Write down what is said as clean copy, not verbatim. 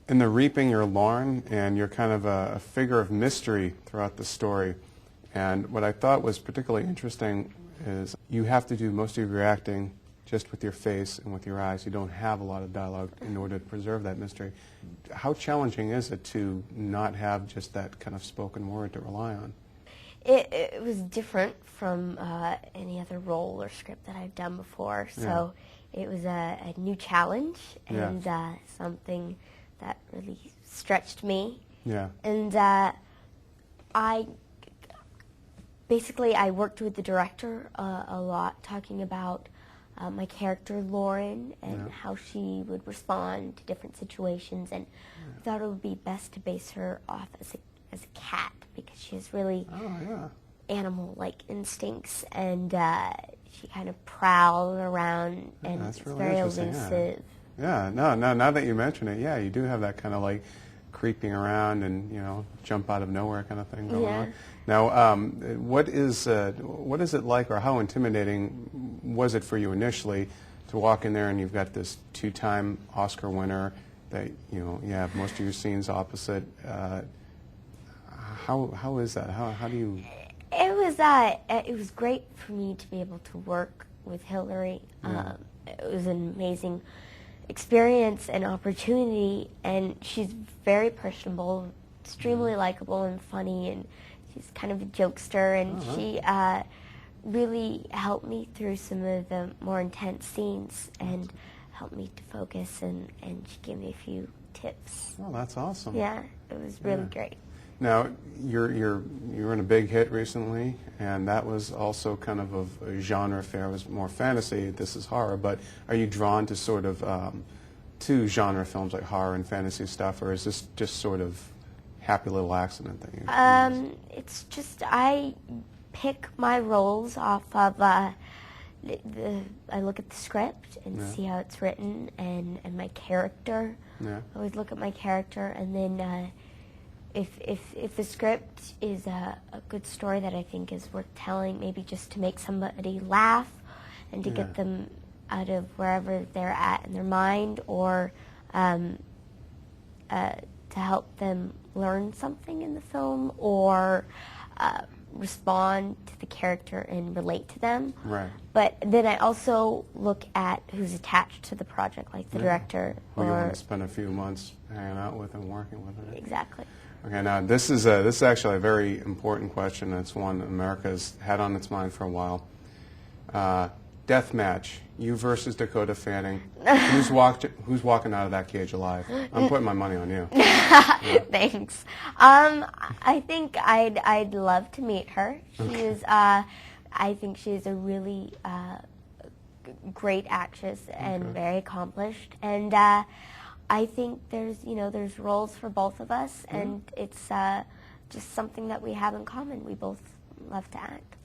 In The Reaping, you're Lauren, and you're kind of a figure of mystery throughout the story. And what I thought was particularly interesting is you have to do most of your acting just with your face and with your eyes. You don't have a lot of dialogue in order to preserve that mystery. How challenging is it to not have just that kind of spoken word to rely on? It was different from any other role or script that I've done before, so it was a new challenge and something that really stretched me. Yeah. And I worked with the director a lot, talking about my character Lauren and how she would respond to different situations, and I thought it would be best to base her off as a cat, because she has really animal-like instincts, and she kind of prowls around, and that's it's really very interesting, elusive. Yeah, no, now that you mention it, yeah, you do have that kind of like creeping around and, you know, jump out of nowhere kind of thing going on. Now, what is it like, or how intimidating was it for you initially to walk in there and you've got this two-time Oscar winner that, you know, you have most of your scenes opposite? How is that? How do you? It was great for me to be able to work with Hillary. It was an amazing experience and opportunity, and she's very personable, extremely likable and funny, and she's kind of a jokester, and she really helped me through some of the more intense scenes and helped me to focus, and she gave me a few tips. Oh, that's awesome. Yeah, it was really great. Now, you're in a big hit recently, and that was also kind of a genre affair. It was more fantasy. This is horror, but are you drawn to sort of to genre films like horror and fantasy stuff, or is this just sort of happy little accident that you? It's just I pick my roles off of I look at the script and see how it's written and my character. I always look at my character, and then. If the script is a good story that I think is worth telling, maybe just to make somebody laugh and to get them out of wherever they're at in their mind, or to help them learn something in the film, or respond to the character and relate to them. Right. But then I also look at who's attached to the project, like the director. Who you want to spend a few months hanging out with and working with. Right? Exactly. Okay, now this is actually a very important question. It's one America's had on its mind for a while. Death match, you versus Dakota Fanning. Who's walking out of that cage alive? I'm putting my money on you. Thanks. I think I'd love to meet her. She is. I think she's a really great actress and very accomplished, and I think there's roles for both of us, and it's just something that we have in common. We both love to act.